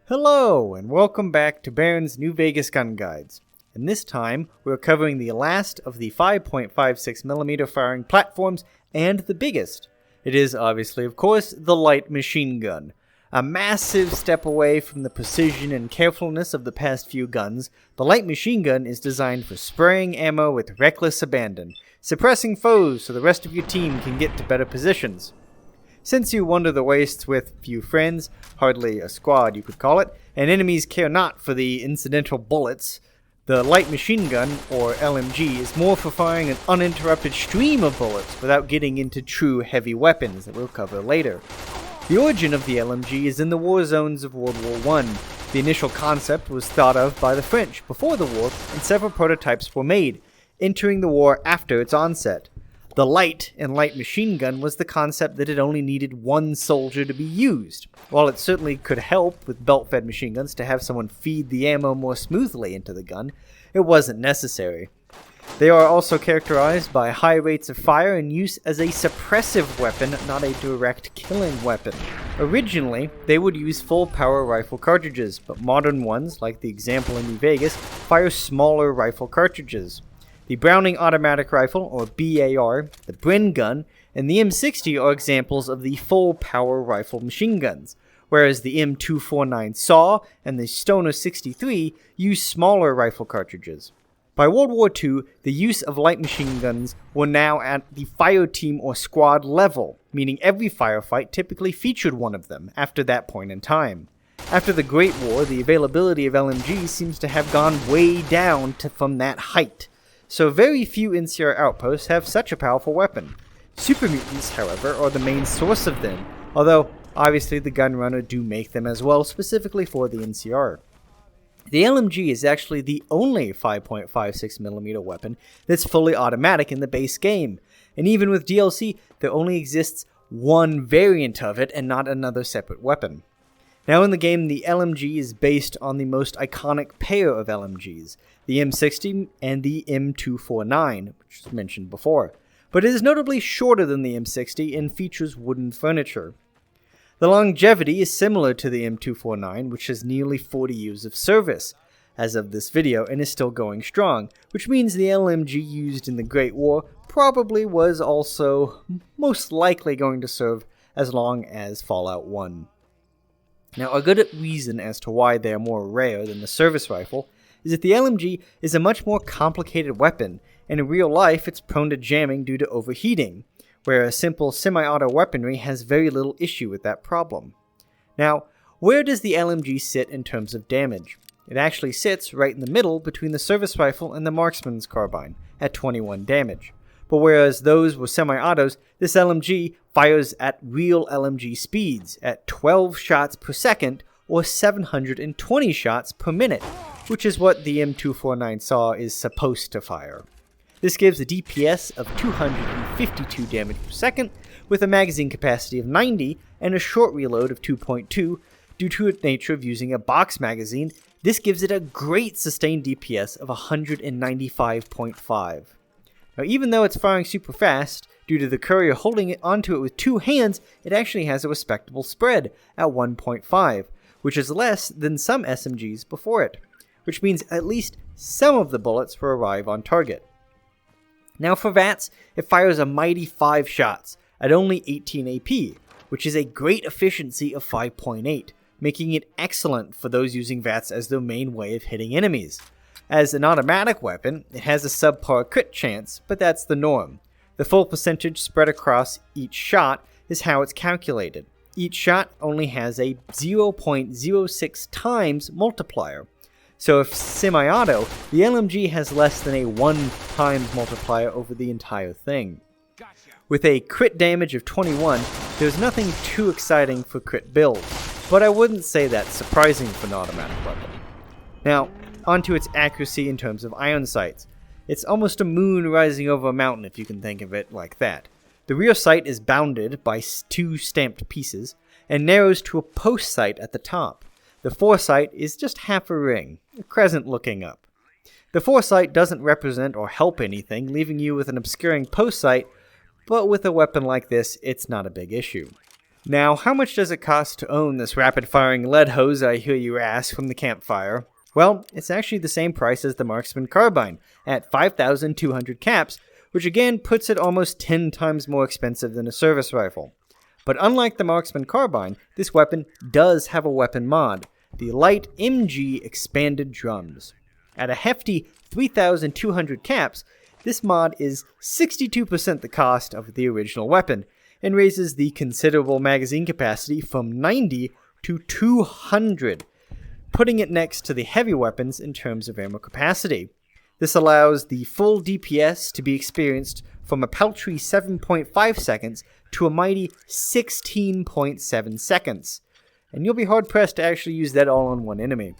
Hello, and welcome back to Baron's New Vegas Gun Guides. And this time, we're covering the last of the 5.56mm firing platforms and the biggest. It is obviously, of course, the light machine gun. A massive step away from the precision and carefulness of the past few guns, the light machine gun is designed for spraying ammo with reckless abandon, suppressing foes so the rest of your team can get to better positions. Since you wander the wastes with few friends, hardly a squad you could call it, and enemies care not for the incidental bullets, the light machine gun, or LMG, is more for firing an uninterrupted stream of bullets without getting into true heavy weapons that we'll cover later. The origin of the LMG is in the war zones of World War I. The initial concept was thought of by the French before the war, and several prototypes were made, entering the war after its onset. The light and light machine gun was the concept that it only needed one soldier to be used. While it certainly could help with belt-fed machine guns to have someone feed the ammo more smoothly into the gun, it wasn't necessary. They are also characterized by high rates of fire and use as a suppressive weapon, not a direct killing weapon. Originally, they would use full-power rifle cartridges, but modern ones, like the example in New Vegas, fire smaller rifle cartridges. The Browning Automatic Rifle, or BAR, the Bren gun, and the M60 are examples of the full-power rifle machine guns, whereas the M249 SAW and the Stoner 63 use smaller rifle cartridges. By World War II, the use of light machine guns were now at the fire team or squad level, meaning every firefight typically featured one of them after that point in time. After the Great War, the availability of LMG seems to have gone way down from that height. So very few NCR outposts have such a powerful weapon. Super mutants, however, are the main source of them, although obviously the Gunrunner do make them as well, specifically for the NCR. The LMG is actually the only 5.56mm weapon that's fully automatic in the base game, and even with DLC, there only exists one variant of it and not another separate weapon. Now in the game, the LMG is based on the most iconic pair of LMGs, the M60 and the M249, which was mentioned before, but it is notably shorter than the M60 and features wooden furniture. The longevity is similar to the M249, which has nearly 40 years of service, as of this video, and is still going strong, which means the LMG used in the Great War probably was also most likely going to serve as long as Fallout 1. Now, a good reason as to why they are more rare than the service rifle is that the LMG is a much more complicated weapon, and in real life it's prone to jamming due to overheating, whereas simple semi-auto weaponry has very little issue with that problem. Now, where does the LMG sit in terms of damage? It actually sits right in the middle between the service rifle and the marksman's carbine, at 21 damage. But whereas those were semi-autos, this LMG fires at real LMG speeds, at 12 shots per second, or 720 shots per minute, which is what the M249 SAW is supposed to fire. This gives a DPS of 252 damage per second, with a magazine capacity of 90 and a short reload of 2.2. Due to its nature of using a box magazine, this gives it a great sustained DPS of 195.5. Now, even though it's firing super fast, due to the courier holding it onto it with two hands, it actually has a respectable spread at 1.5, which is less than some SMGs before it, which means at least some of the bullets will arrive on target. Now for VATS, it fires a mighty 5 shots at only 18 AP, which is a great efficiency of 5.8, making it excellent for those using VATS as their main way of hitting enemies. As an automatic weapon, it has a subpar crit chance, but that's the norm. The full percentage spread across each shot is how it's calculated. Each shot only has a 0.06 times multiplier. So if semi-auto, the LMG has less than a 1 times multiplier over the entire thing. With a crit damage of 21, there's nothing too exciting for crit builds, but I wouldn't say that's surprising for an automatic weapon. Now, onto its accuracy in terms of iron sights. It's almost a moon rising over a mountain if you can think of it like that. The rear sight is bounded by 2 stamped pieces and narrows to a post sight at the top. The foresight is just half a ring, a crescent looking up. The foresight doesn't represent or help anything, leaving you with an obscuring post sight, but with a weapon like this, it's not a big issue. Now, how much does it cost to own this rapid-firing lead hose, I hear you ask from the campfire? Well, it's actually the same price as the Marksman Carbine, at 5,200 caps, which again puts it almost 10 times more expensive than a service rifle. But unlike the Marksman Carbine, this weapon does have a weapon mod, the Light MG Expanded Drums. At a hefty 3,200 caps, this mod is 62% the cost of the original weapon, and raises the considerable magazine capacity from 90 to 200, putting it next to the heavy weapons in terms of ammo capacity. This allows the full DPS to be experienced from a paltry 7.5 seconds to a mighty 16.7 seconds. And you'll be hard-pressed to actually use that all on one enemy.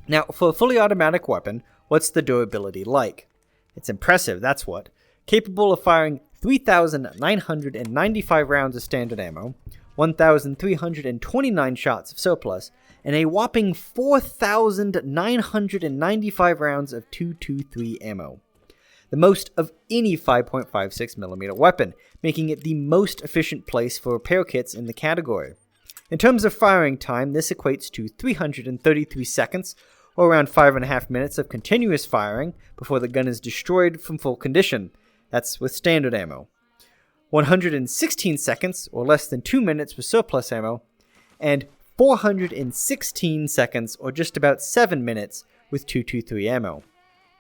Now, for a fully automatic weapon, what's the durability like? It's impressive, that's what. Capable of firing 3,995 rounds of standard ammo, 1,329 shots of surplus, and a whopping 4,995 rounds of 223 ammo. The most of any 5.56mm weapon, making it the most efficient place for repair kits in the category. In terms of firing time, this equates to 333 seconds, or around 5.5 minutes of continuous firing before the gun is destroyed from full condition. That's with standard ammo. 116 seconds, or less than 2 minutes with surplus ammo, and 416 seconds, or just about 7 minutes, with 223 ammo.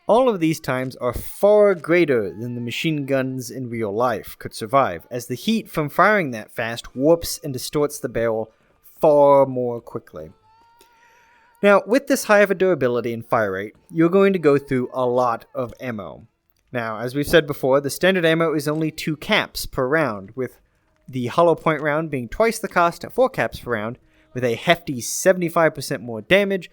All of these times are far greater than the machine guns in real life could survive, as the heat from firing that fast warps and distorts the barrel far more quickly. Now, with this high of a durability and fire rate, you're going to go through a lot of ammo. Now, as we've said before, the standard ammo is only 2 caps per round, with the hollow point round being twice the cost at 4 caps per round, with a hefty 75% more damage,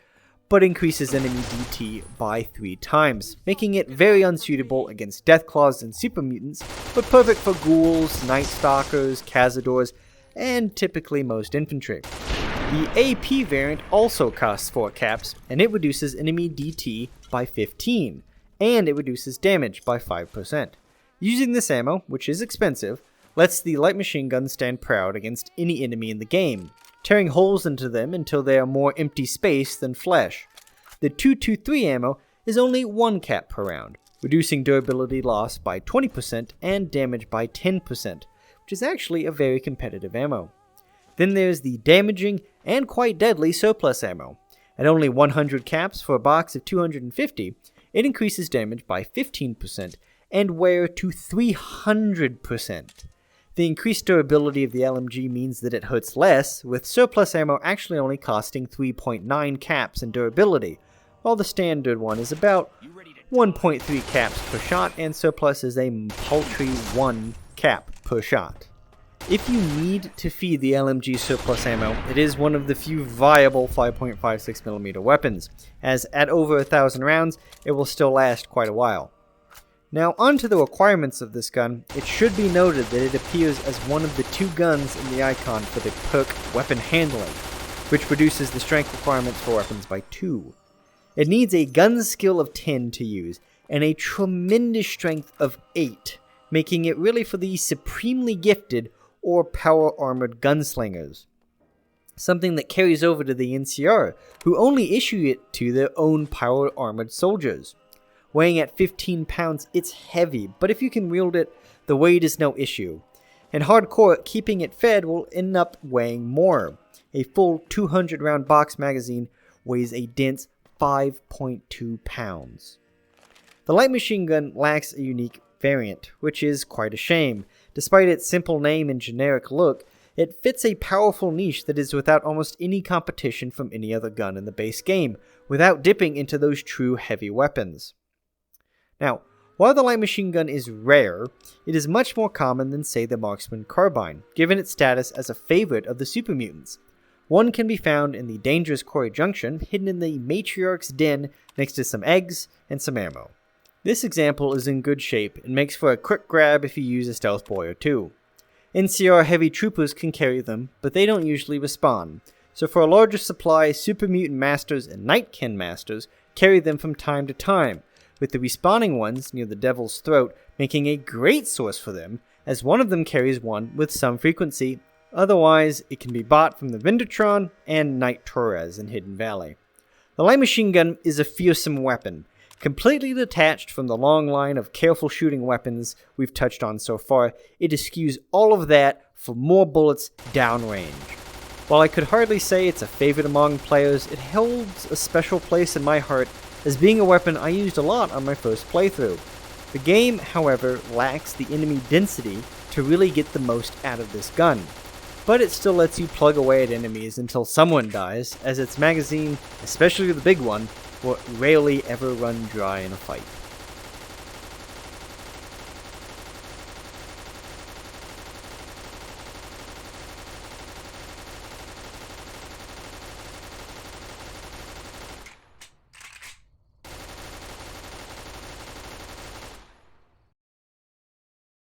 but increases enemy DT by 3 times, making it very unsuitable against Deathclaws and Super Mutants, but perfect for Ghouls, Night Stalkers, Cazadors, and typically most infantry. The AP variant also costs 4 caps, and it reduces enemy DT by 15, and it reduces damage by 5%. Using this ammo, which is expensive, lets the light machine gun stand proud against any enemy in the game, tearing holes into them until they are more empty space than flesh. The 223 ammo is only 1 cap per round, reducing durability loss by 20% and damage by 10%, which is actually a very competitive ammo. Then there's the damaging and quite deadly surplus ammo. At only 100 caps for a box of 250, it increases damage by 15% and wear to 300%. The increased durability of the LMG means that it hurts less, with surplus ammo actually only costing 3.9 caps in durability, while the standard one is about 1.3 caps per shot, and surplus is a paltry 1 cap per shot. If you need to feed the LMG surplus ammo, it is one of the few viable 5.56mm weapons, as at over 1,000 rounds, it will still last quite a while. Now onto the requirements of this gun. It should be noted that it appears as one of the 2 guns in the icon for the perk Weapon Handling, which reduces the strength requirements for weapons by 2. It needs a gun skill of 10 to use, and a tremendous strength of 8, making it really for the supremely gifted or power-armored gunslingers. Something that carries over to the NCR, who only issue it to their own power-armored soldiers. Weighing at 15 pounds, it's heavy, but if you can wield it, the weight is no issue. In hardcore, keeping it fed will end up weighing more. A full 200-round box magazine weighs a dense 5.2 pounds. The light machine gun lacks a unique variant, which is quite a shame. Despite its simple name and generic look, it fits a powerful niche that is without almost any competition from any other gun in the base game, without dipping into those true heavy weapons. Now, while the light machine gun is rare, it is much more common than, say, the Marksman Carbine, given its status as a favorite of the Super Mutants. One can be found in the dangerous Quarry Junction, hidden in the Matriarch's Den next to some eggs and some ammo. This example is in good shape and makes for a quick grab if you use a stealth boy or 2. NCR heavy troopers can carry them, but they don't usually respawn, so for a larger supply, Super Mutant Masters and Nightkin Masters carry them from time to time, with the respawning ones near the Devil's Throat making a great source for them, as one of them carries one with some frequency Otherwise, it can be bought from the Vindertron and Knight Torres in Hidden Valley. The light machine gun is a fearsome weapon, completely detached from the long line of careful shooting weapons we've touched on so far. It eschews all of that for more bullets downrange. While I could hardly say it's a favorite among players, it holds a special place in my heart as being a weapon I used a lot on my first playthrough. The game, however, lacks the enemy density to really get the most out of this gun, but it still lets you plug away at enemies until someone dies, as its magazine, especially the big one, will rarely ever run dry in a fight.